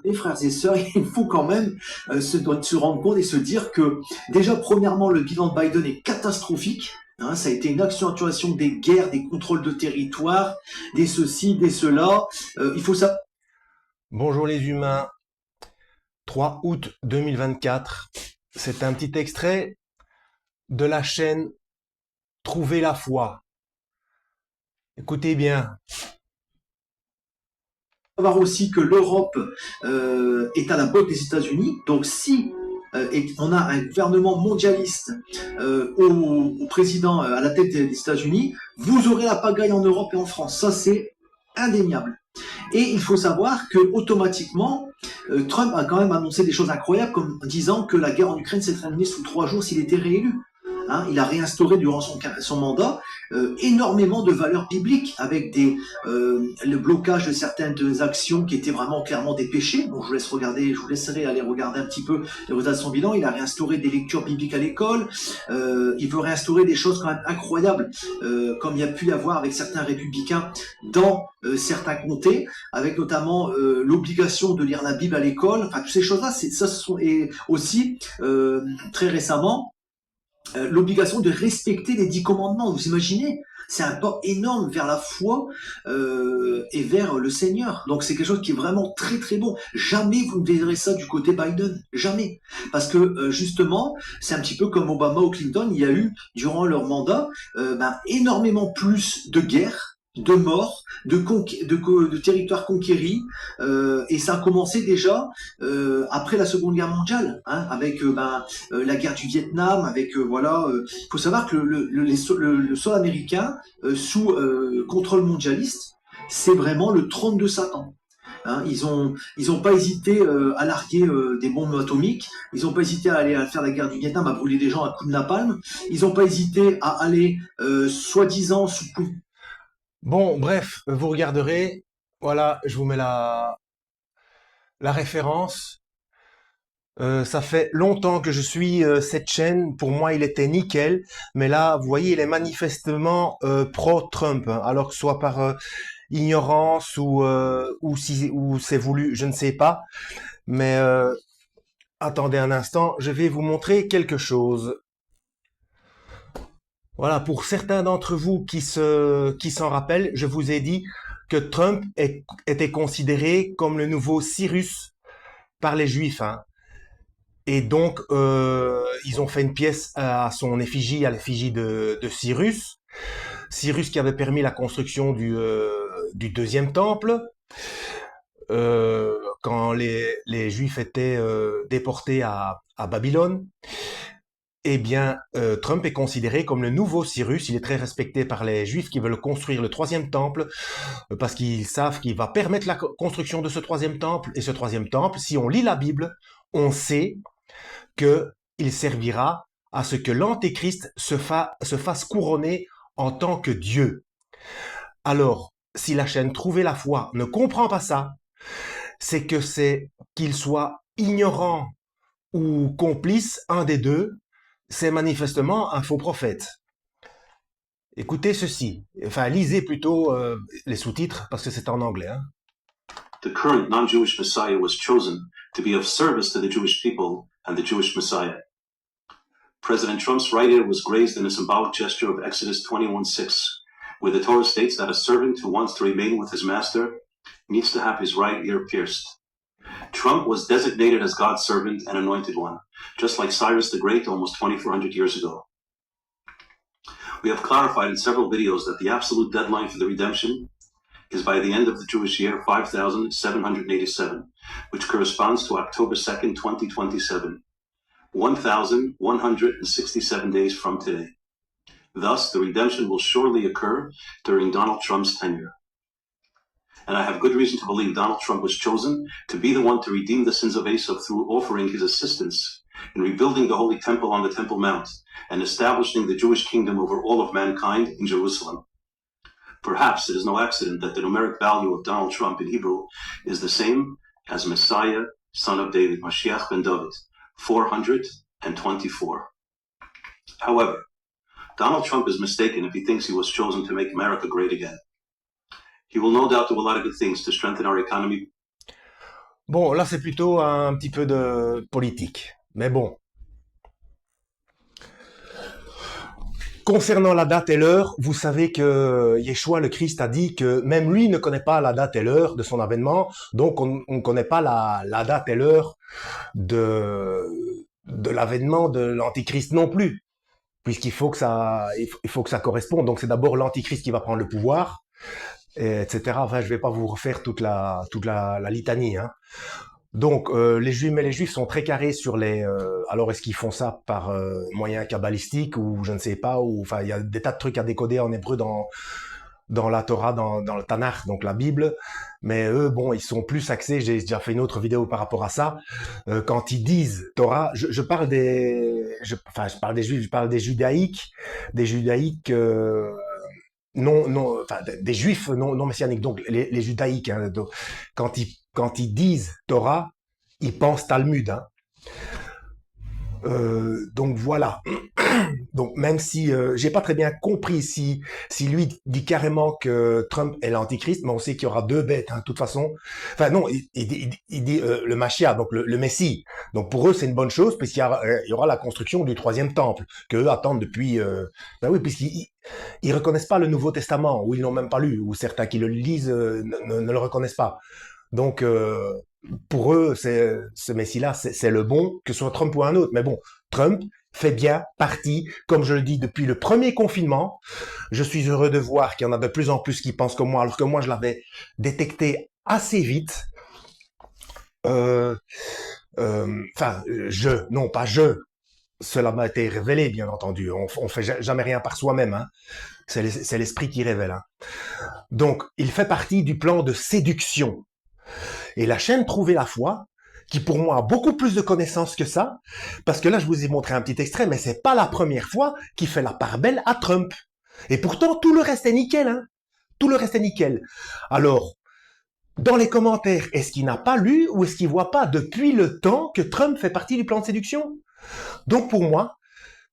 Les frères et sœurs, il faut quand même se rendre compte et se dire que déjà, premièrement, le bilan de Biden est catastrophique. Hein, ça a été une accentuation des guerres, des contrôles de territoire, des ceci, des cela. Il faut ça. Bonjour les humains, 3 août 2024. C'est un petit extrait de la chaîne Trouver la foi. Écoutez bien. Savoir aussi que l'Europe est à la botte des États-Unis. Donc si on a un gouvernement mondialiste au président à la tête des États-Unis, vous aurez la pagaille en Europe et en France. Ça, c'est indéniable. Et il faut savoir que automatiquement, Trump a quand même annoncé des choses incroyables, comme disant que la guerre en Ukraine s'est terminée sous 3 jours s'il était réélu. Hein, il a réinstauré durant son mandat énormément de valeurs bibliques avec le blocage de certaines actions qui étaient vraiment clairement des péchés. Bon, je vous laisserai aller regarder un petit peu les résultats de son bilan. Il a réinstauré des lectures bibliques à l'école. Il veut réinstaurer des choses quand même incroyables, comme il y a pu y avoir avec certains républicains dans certains comtés, avec notamment l'obligation de lire la Bible à l'école. Enfin, toutes ces choses-là, et aussi très récemment l'obligation de respecter les 10 commandements. Vous imaginez? C'est un pas énorme vers la foi et vers le Seigneur. Donc c'est quelque chose qui est vraiment très très bon. Jamais vous ne verrez ça du côté Biden. Jamais. Parce que justement, c'est un petit peu comme Obama ou Clinton, il y a eu, durant leur mandat, énormément plus de guerres, de morts, de territoires conquéris, et ça a commencé déjà après la Seconde Guerre mondiale, hein, avec la guerre du Vietnam, avec voilà. Il faut savoir que le sol américain sous contrôle mondialiste, c'est vraiment le trône de Satan. Hein, ils ont pas hésité à larguer des bombes atomiques. Ils n'ont pas hésité à aller à faire la guerre du Vietnam, à brûler des gens à coups de napalm. Ils n'ont pas hésité à aller soi-disant sous coup. Bon, bref, vous regarderez. Voilà, je vous mets la référence. Ça fait longtemps que je suis cette chaîne. Pour moi, il était nickel. Mais là, vous voyez, il est manifestement pro-Trump, hein. Alors que ce soit par ignorance ou c'est voulu, je ne sais pas. Mais attendez un instant, je vais vous montrer quelque chose. Voilà, pour certains d'entre vous qui s'en rappellent, je vous ai dit que était considéré comme le nouveau Cyrus par les Juifs, hein. Et donc, ils ont fait une pièce à son effigie, à l'effigie de Cyrus. Cyrus qui avait permis la construction du deuxième temple, quand les Juifs étaient déportés à Babylone. Eh bien, Trump est considéré comme le nouveau Cyrus. Il est très respecté par les Juifs qui veulent construire le troisième temple parce qu'ils savent qu'il va permettre la construction de ce troisième temple. Et ce troisième temple, si on lit la Bible, on sait que il servira à ce que l'Antéchrist se fasse couronner en tant que Dieu. Alors, si la chaîne Trouver la foi ne comprend pas ça, c'est qu'il soit ignorant ou complice, un des deux, c'est manifestement un faux prophète. Écoutez ceci, enfin lisez plutôt les sous-titres parce que c'est en anglais, hein. The current non-Jewish Messiah was chosen to be of service to the Jewish people and the Jewish Messiah. President Trump's right ear was grazed in a symbolic gesture of Exodus 21:6, where the Torah states that a servant who wants to remain with his master needs to have his right ear pierced. Trump was designated as God's servant and anointed one, just like Cyrus the Great almost 2,400 years ago. We have clarified in several videos that the absolute deadline for the redemption is by the end of the Jewish year 5787, which corresponds to October 2nd, 2027, 1167 days from today. Thus, the redemption will surely occur during Donald Trump's tenure. And I have good reason to believe Donald Trump was chosen to be the one to redeem the sins of Asa through offering his assistance in rebuilding the Holy Temple on the Temple Mount and establishing the Jewish kingdom over all of mankind in Jerusalem. Perhaps it is no accident that the numeric value of Donald Trump in Hebrew is the same as Messiah, son of David, Mashiach ben David, 424. However, Donald Trump is mistaken if he thinks he was chosen to make America great again. He will no doubt do a lot of good things to strengthen our economy. Bon, là, c'est plutôt un petit peu de politique. Mais bon. Concernant la date et l'heure, vous savez que Yeshua le Christ a dit que même lui ne connaît pas la date et l'heure de son avènement, donc on ne connaît pas la date et l'heure de l'avènement de l'Antichrist non plus, puisqu'il faut que il faut que ça corresponde. Donc c'est d'abord l'Antichrist qui va prendre le pouvoir, etc. Enfin, je vais pas vous refaire toute la litanie, hein. Donc, les Juifs, mais les Juifs sont très carrés sur les. Alors, est-ce qu'ils font ça par moyen kabbalistique ou je ne sais pas, ou enfin, il y a des tas de trucs à décoder en hébreu dans la Torah, dans le Tanakh, donc la Bible. Mais eux, bon, ils sont plus axés. J'ai déjà fait une autre vidéo par rapport à ça. Quand ils disent Torah, je parle enfin, je parle des Juifs, je parle des judaïques. Non, enfin, des juifs non messianiques, donc les judaïques, hein, donc, quand ils disent Torah, ils pensent Talmud, hein. Donc voilà. Donc même si j'ai pas très bien compris si lui dit carrément que Trump est l'antichrist, mais on sait qu'il y aura deux bêtes, hein, de toute façon. Enfin non, il dit le Mashiach, donc le Messie. Donc pour eux c'est une bonne chose puisqu'il y aura la construction du troisième temple que eux attendent depuis. Ben oui, puisqu'ils reconnaissent pas le Nouveau Testament ou ils l'ont même pas lu ou certains qui le lisent ne le reconnaissent pas. Donc pour eux, ce Messie-là, c'est le bon, que ce soit Trump ou un autre. Mais bon, Trump fait bien partie, comme je le dis depuis le premier confinement. Je suis heureux de voir qu'il y en a de plus en plus qui pensent comme moi, alors que moi, je l'avais détecté assez vite. Enfin, non pas je. Cela m'a été révélé, bien entendu. On fait jamais rien par soi-même, hein. C'est l'esprit qui révèle, hein. Donc, il fait partie du plan de séduction. Et la chaîne Trouver la foi, qui pour moi a beaucoup plus de connaissances que ça, parce que là je vous ai montré un petit extrait, mais c'est pas la première fois qu'il fait la part belle à Trump. Et pourtant tout le reste est nickel, hein. Tout le reste est nickel. Alors, dans les commentaires, est-ce qu'il n'a pas lu ou est-ce qu'il voit pas depuis le temps que Trump fait partie du plan de séduction? Donc pour moi,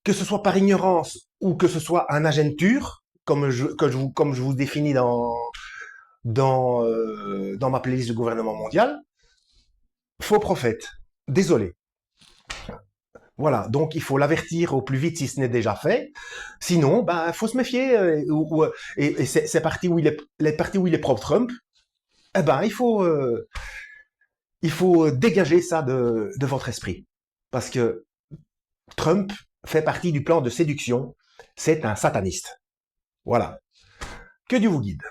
que ce soit par ignorance ou que ce soit un agenture, comme je vous définis dans ma playlist du gouvernement mondial, faux prophète. Désolé. Voilà, donc il faut l'avertir au plus vite si ce n'est déjà fait. Sinon, bah, faut se méfier. Et c'est parti où les parties où il est propre Trump. Eh ben, il faut dégager ça de votre esprit, parce que Trump fait partie du plan de séduction. C'est un sataniste. Voilà. Que Dieu vous guide.